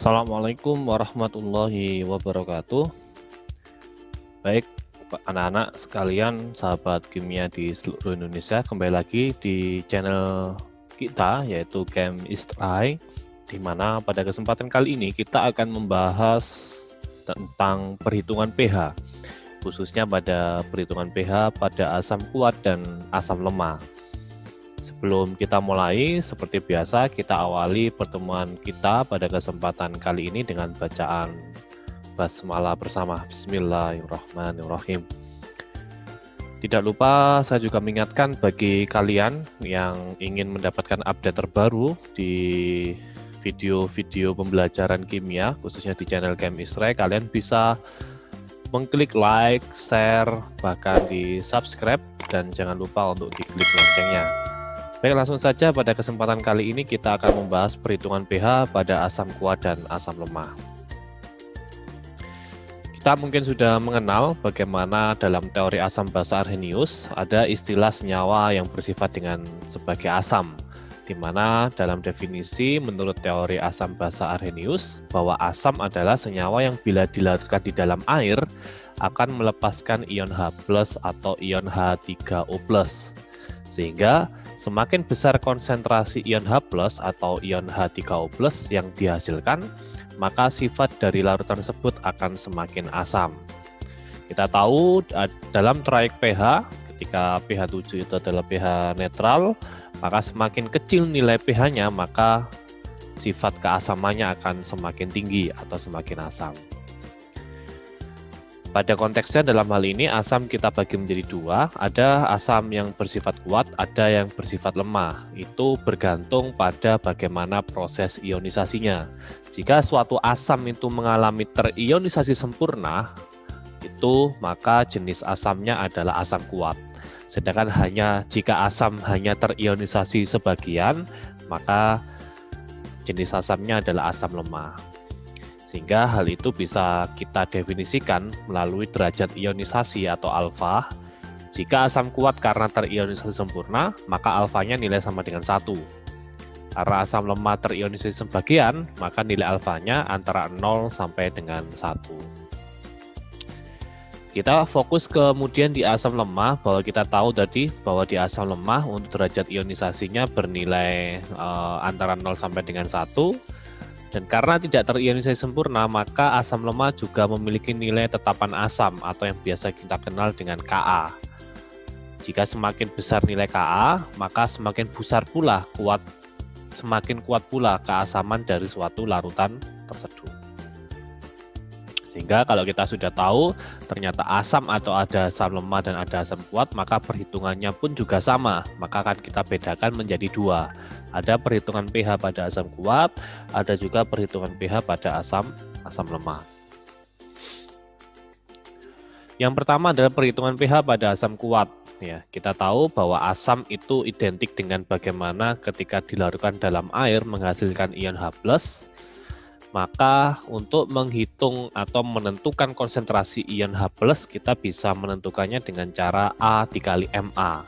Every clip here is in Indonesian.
Assalamualaikum warahmatullahi wabarakatuh. Baik, anak-anak sekalian, sahabat kimia di seluruh Indonesia, kembali lagi di channel kita yaitu Chemistry, di mana pada kesempatan kali ini kita akan membahas tentang perhitungan pH, khususnya pada perhitungan pH pada asam kuat dan asam lemah. Sebelum kita mulai, seperti biasa kita awali pertemuan kita pada kesempatan kali ini dengan bacaan basmalah bersama. Bismillahirrahmanirrahim. Tidak lupa saya juga mengingatkan bagi kalian yang ingin mendapatkan update terbaru di video-video pembelajaran kimia, khususnya di channel Chemistry, kalian bisa mengklik like, share, bahkan di subscribe, dan jangan lupa untuk diklik loncengnya. Baik, langsung saja pada kesempatan kali ini kita akan membahas perhitungan pH pada asam kuat dan asam lemah. Kita mungkin sudah mengenal bagaimana dalam teori asam basa Arrhenius ada istilah senyawa yang bersifat dengan sebagai asam, di mana dalam definisi menurut teori asam basa Arrhenius bahwa asam adalah senyawa yang bila dilarutkan di dalam air akan melepaskan ion H+ atau ion H3O+, sehingga semakin besar konsentrasi ion H+ atau ion H3O+ yang dihasilkan, maka sifat dari larutan tersebut akan semakin asam. Kita tahu dalam trayek pH, ketika pH 7 itu adalah pH netral, maka semakin kecil nilai pH-nya, maka sifat keasamannya akan semakin tinggi atau semakin asam. Pada konteksnya dalam hal ini asam kita bagi menjadi dua, ada asam yang bersifat kuat, ada yang bersifat lemah. Itu bergantung pada bagaimana proses ionisasinya. Jika suatu asam itu mengalami terionisasi sempurna, itu maka jenis asamnya adalah asam kuat. Sedangkan jika asam hanya terionisasi sebagian, maka jenis asamnya adalah asam lemah. Sehingga hal itu bisa kita definisikan melalui derajat ionisasi atau alfa. Jika asam kuat karena terionisasi sempurna, maka alfanya nilai sama dengan 1. Karena asam lemah terionisasi sebagian, maka nilai alfanya antara 0 sampai dengan 1. Kita fokus kemudian di asam lemah, bahwa kita tahu tadi bahwa di asam lemah untuk derajat ionisasinya bernilai antara 0 sampai dengan 1. Dan karena tidak terionisasi sempurna, maka asam lemah juga memiliki nilai tetapan asam atau yang biasa kita kenal dengan Ka. Jika semakin besar nilai Ka, maka semakin kuat pula keasaman dari suatu larutan tersebut. Sehingga kalau kita sudah tahu ternyata asam atau ada asam lemah dan ada asam kuat, maka perhitungannya pun juga sama. Maka akan kita bedakan menjadi dua. Ada perhitungan pH pada asam kuat, ada juga perhitungan pH pada asam lemah. Yang pertama adalah perhitungan pH pada asam kuat. Ya, kita tahu bahwa asam itu identik dengan bagaimana ketika dilarutkan dalam air menghasilkan ion H+. Maka untuk menghitung atau menentukan konsentrasi ion H+, kita bisa menentukannya dengan cara A dikali MA.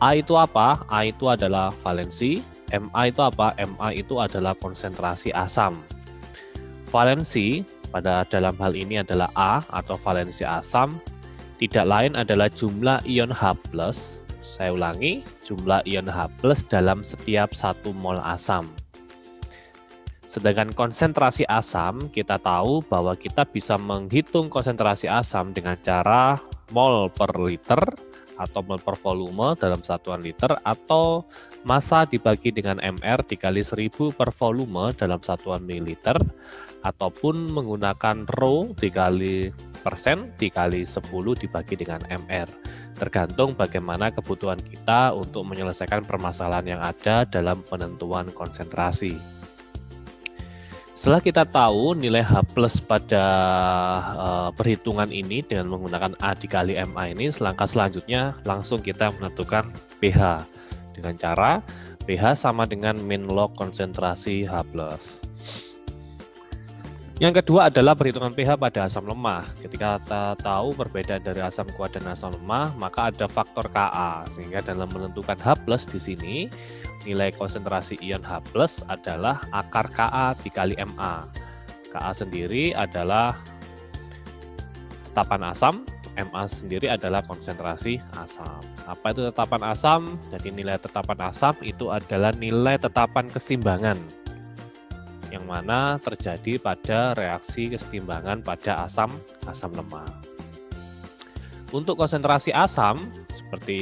A itu apa? A itu adalah valensi. Ma itu apa? Ma itu adalah konsentrasi asam. Valensi pada dalam hal ini adalah A atau valensi asam, tidak lain adalah jumlah ion H+. Saya ulangi, jumlah ion H+ dalam setiap 1 mol asam. Sedangkan konsentrasi asam, kita tahu bahwa kita bisa menghitung konsentrasi asam dengan cara mol per liter atau mol per volume dalam satuan liter, atau massa dibagi dengan mR dikali 1000 per volume dalam satuan mililiter, ataupun menggunakan rho dikali persen dikali 10 dibagi dengan mR. Tergantung bagaimana kebutuhan kita untuk menyelesaikan permasalahan yang ada dalam penentuan konsentrasi. Setelah kita tahu nilai H+ pada perhitungan ini dengan menggunakan A dikali MA ini, langkah selanjutnya langsung kita menentukan pH dengan cara pH sama dengan min log konsentrasi H+. Yang kedua adalah perhitungan pH pada asam lemah. Ketika kita tahu perbedaan dari asam kuat dan asam lemah, maka ada faktor Ka, sehingga dalam menentukan H+ di sini nilai konsentrasi ion H+ adalah akar Ka dikali Ma. Ka sendiri adalah tetapan asam, Ma sendiri adalah konsentrasi asam. Apa itu tetapan asam? Jadi nilai tetapan asam itu adalah nilai tetapan kesetimbangan yang mana terjadi pada reaksi kesetimbangan pada asam lemah. Untuk konsentrasi asam, seperti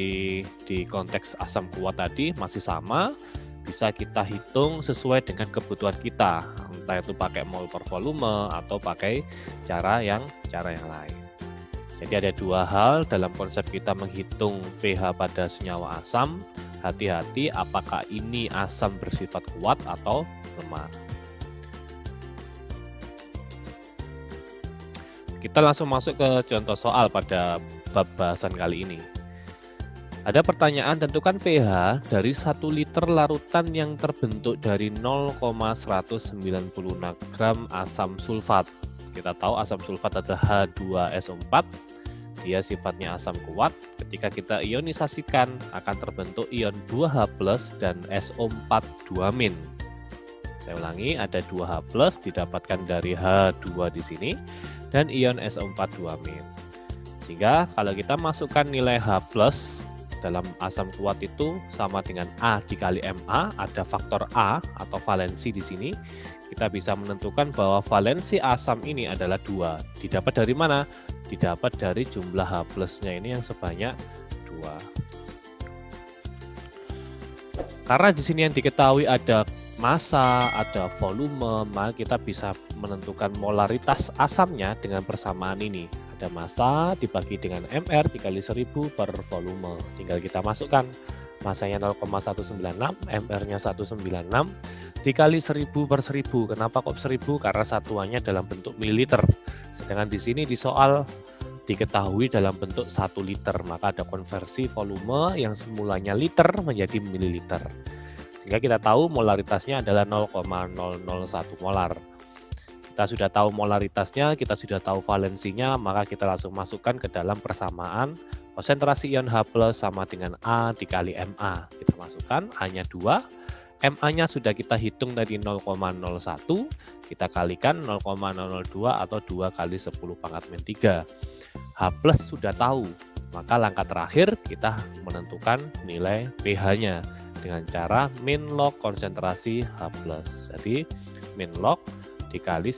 di konteks asam kuat tadi masih sama, bisa kita hitung sesuai dengan kebutuhan kita, entah itu pakai mol per volume atau pakai cara yang lain. Jadi ada dua hal dalam konsep kita menghitung pH pada senyawa asam. Hati-hati apakah ini asam bersifat kuat atau lemah. Kita langsung masuk ke contoh soal pada bab bahasan kali ini. Ada pertanyaan, tentukan pH dari 1 liter larutan yang terbentuk dari 0,196 gram asam sulfat. Kita tahu asam sulfat adalah H2SO4, dia sifatnya asam kuat. Ketika kita ionisasikan akan terbentuk ion 2H+ dan SO4 2-. Saya ulangi, ada 2H+ didapatkan dari H2 di sini dan ion SO4 2-. Sehingga kalau kita masukkan nilai H+ dalam asam kuat itu sama dengan A dikali Ma, ada faktor A atau valensi di sini. Kita bisa menentukan bahwa valensi asam ini adalah 2. Didapat dari mana? Didapat dari jumlah H+-nya ini yang sebanyak 2. Karena di sini yang diketahui ada massa, ada volume, maka kita bisa menentukan molaritas asamnya dengan persamaan ini. Ada massa dibagi dengan mR dikali 1000 per volume. Tinggal kita masukkan massanya 0,196, mR-nya 196 dikali 1000 per 1000. Kenapa kok 1000? Karena satuannya dalam bentuk mililiter. Sedangkan di sini di soal diketahui dalam bentuk 1 liter, maka ada konversi volume yang semulanya liter menjadi mililiter. Sehingga kita tahu molaritasnya adalah 0,001 molar. Kita sudah tahu molaritasnya, kita sudah tahu valensinya, maka kita langsung masukkan ke dalam persamaan konsentrasi ion H+ sama dengan A dikali Ma. Kita masukkan A-nya 2, Ma-nya sudah kita hitung dari 0,01, kita kalikan 0,002 atau 2 kali 10 pangkat min 3. H+ sudah tahu, maka langkah terakhir kita menentukan nilai pH-nya dengan cara min log konsentrasi H+. Jadi min log dikali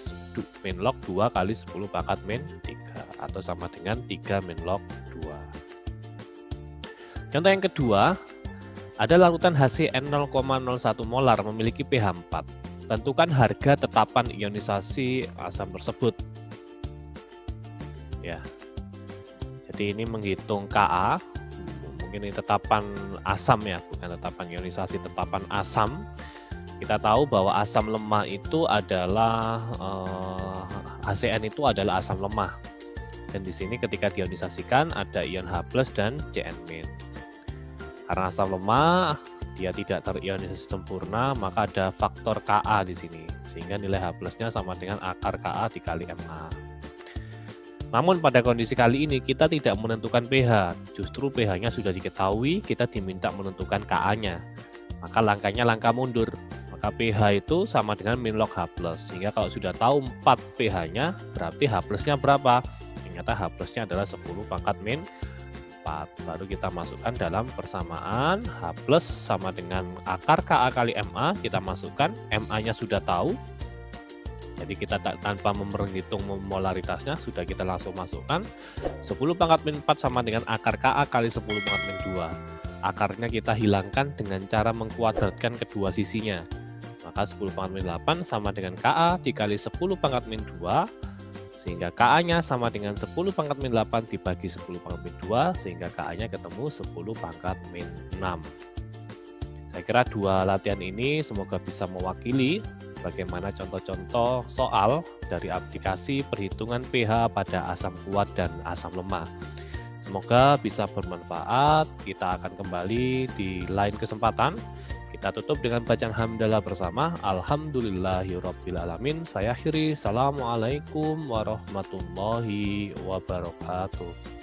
min log 2 kali 10 pangkat min 3 atau sama dengan 3 min log 2. Contoh yang kedua, ada larutan HCN 0,01 molar memiliki pH 4. Tentukan harga tetapan ionisasi asam tersebut. Ya. Jadi ini menghitung Ka, mungkin ini tetapan asam ya, bukan tetapan ionisasi, tetapan asam. Kita tahu bahwa asam lemah itu adalah HCN itu adalah asam lemah. Dan di sini ketika dionisasikan ada ion H+ dan Cn-. Karena asam lemah dia tidak terionisasi sempurna, maka ada faktor Ka di sini. Sehingga nilai H+-nya sama dengan akar Ka dikali Ma. Namun pada kondisi kali ini kita tidak menentukan pH. Justru pH-nya sudah diketahui, kita diminta menentukan Ka-nya. Maka langkahnya langkah mundur. Maka pH itu sama dengan min log H+. Sehingga kalau sudah tahu 4 pH-nya, berarti H+-nya berapa? Ternyata H+-nya adalah 10 pangkat min 4. Baru kita masukkan dalam persamaan H+ sama dengan akar Ka kali Ma. Kita masukkan, Ma-nya sudah tahu. Jadi kita tanpa menghitung molaritasnya, sudah kita langsung masukkan. 10 pangkat min 4 sama dengan akar Ka kali 10 pangkat min 2. Akarnya kita hilangkan dengan cara mengkuadratkan kedua sisinya. Maka 10 pangkat min 8 sama dengan Ka dikali 10 pangkat min 2, sehingga Ka-nya sama dengan 10 pangkat min 8 dibagi 10 pangkat min 2, sehingga Ka-nya ketemu 10 pangkat min 6. Saya kira dua latihan ini semoga bisa mewakili bagaimana contoh-contoh soal dari aplikasi perhitungan pH pada asam kuat dan asam lemah. Semoga bisa bermanfaat. Kita akan kembali di lain kesempatan. Kita tutup dengan bacaan hamdalah bersama. Alhamdulillahirrabbilalamin. Saya akhiri. Assalamualaikum warahmatullahi wabarakatuh.